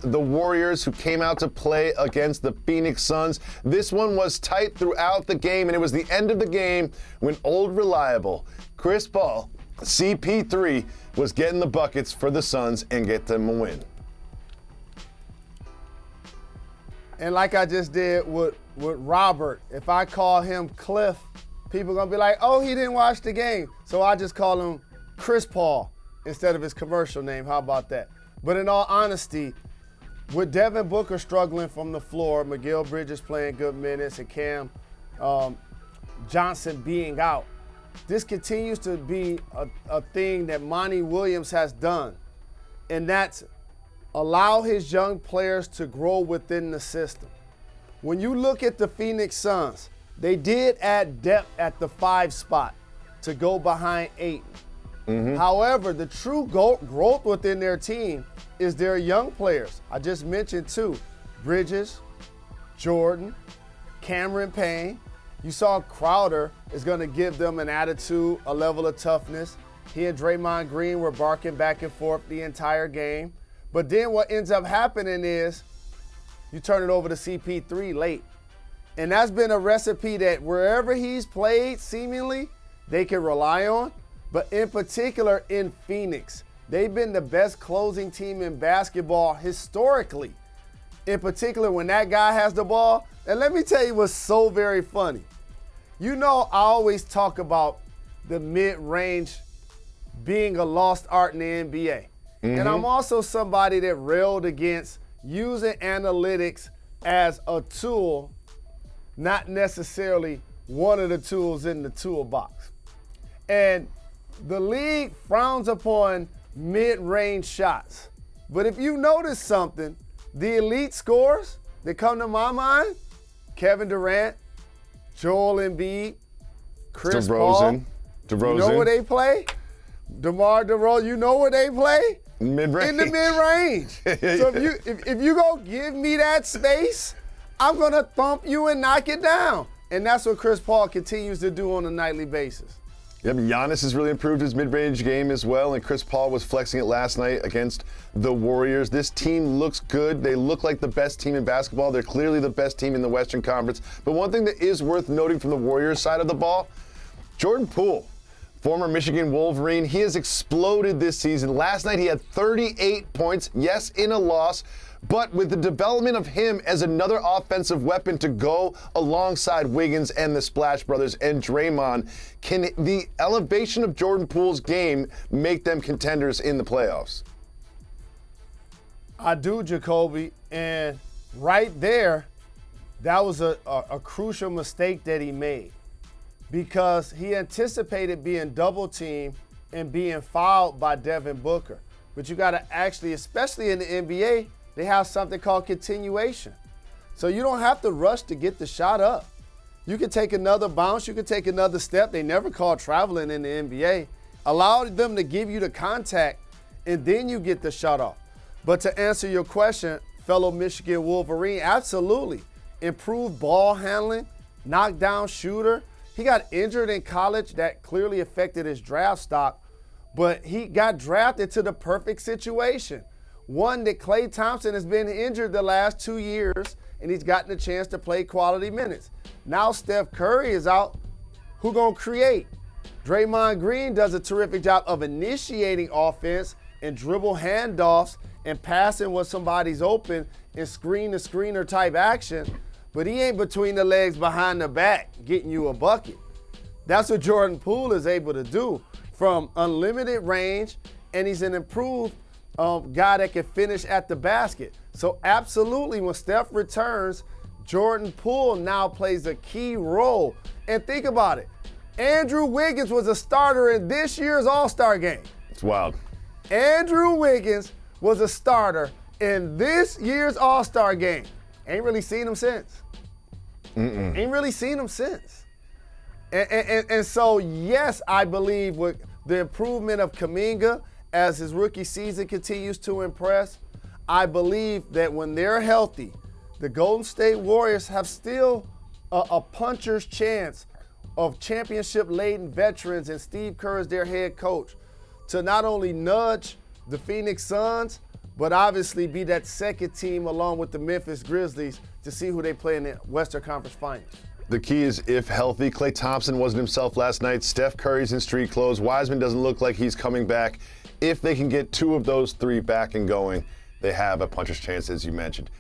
The Warriors, who came out to play against the Phoenix Suns. This one was tight throughout the game, and it was the end of the game when old reliable Chris Paul, CP3, was getting the buckets for the Suns and get them a win. And like I just did with Robert, if I call him Cliff, people are going to be like, oh, he didn't watch the game. So I just call him Chris Paul instead of his commercial name. How about that? But in all honesty, with Devin Booker struggling from the floor, McGill Bridges playing good minutes, and Cam Johnson being out, this continues to be a thing that Monty Williams has done, and that's allow his young players to grow within the system. When you look at the Phoenix Suns, they did add depth at the 5 spot to go behind Ayton. Mm-hmm. However, the true growth within their team is their young players. I just mentioned 2, Bridges, Jordan, Cameron Payne. You saw Crowder is going to give them an attitude, a level of toughness. He and Draymond Green were barking back and forth the entire game. But then what ends up happening is you turn it over to CP3 late. And that's been a recipe that wherever he's played, seemingly, they can rely on. But in particular in Phoenix, they've been the best closing team in basketball historically. In particular, when that guy has the ball. And let me tell you what's so very funny. You know, I always talk about the mid-range being a lost art in the NBA. Mm-hmm. And I'm also somebody that railed against using analytics as a tool, not necessarily one of the tools in the toolbox. And the league frowns upon mid-range shots. But if you notice something, the elite scorers that come to my mind, Kevin Durant, Joel Embiid, Chris Paul. DeRozan. You know where they play? DeMar DeRozan, you know where they play? Mid-range. In the mid-range. So if you go give me that space, I'm going to thump you and knock it down. And that's what Chris Paul continues to do on a nightly basis. Yep, Giannis has really improved his mid-range game as well, and Chris Paul was flexing it last night against the Warriors. This team looks good. They look like the best team in basketball. They're clearly the best team in the Western Conference. But one thing that is worth noting from the Warriors side of the ball, Jordan Poole, former Michigan Wolverine, he has exploded this season. Last night he had 38 points, yes, in a loss, but with the development of him as another offensive weapon to go alongside Wiggins and the Splash Brothers and Draymond, can the elevation of Jordan Poole's game make them contenders in the playoffs? I do, Jacoby, and right there, that was a crucial mistake that he made because he anticipated being double-teamed and being fouled by Devin Booker. But you got to actually, especially in the NBA, they have something called continuation. So you don't have to rush to get the shot up. You can take another bounce. You can take another step. They never call traveling in the NBA. Allow them to give you the contact, and then you get the shot off. But to answer your question, fellow Michigan Wolverine, absolutely. Improved ball handling, knockdown shooter. He got injured in college. That clearly affected his draft stock. But he got drafted to the perfect situation. One that Klay Thompson has been injured the last 2 years, and he's gotten a chance to play quality minutes. Now Steph Curry is out. Who gonna create? Draymond Green does a terrific job of initiating offense and dribble handoffs and passing when somebody's open and screen-to-screener type action, but he ain't between the legs behind the back getting you a bucket. That's what Jordan Poole is able to do from unlimited range, and he's an improved guy that can finish at the basket. So absolutely, when Steph returns, Jordan Poole now plays a key role. And think about it. Andrew Wiggins was a starter in this year's All-Star game. It's wild. Andrew Wiggins was a starter in this year's All-Star game. Ain't really seen him since. Ain't really seen him since. And so, yes, I believe with the improvement of Kuminga, as his rookie season continues to impress, I believe that when they're healthy, the Golden State Warriors have still a puncher's chance of championship-laden veterans and Steve Kerr as their head coach to not only nudge the Phoenix Suns, but obviously be that second team along with the Memphis Grizzlies to see who they play in the Western Conference Finals. The key is if healthy. Klay Thompson wasn't himself last night. Steph Curry's in street clothes. Wiseman doesn't look like he's coming back. If they can get two of those three back and going, they have a puncher's chance, as you mentioned.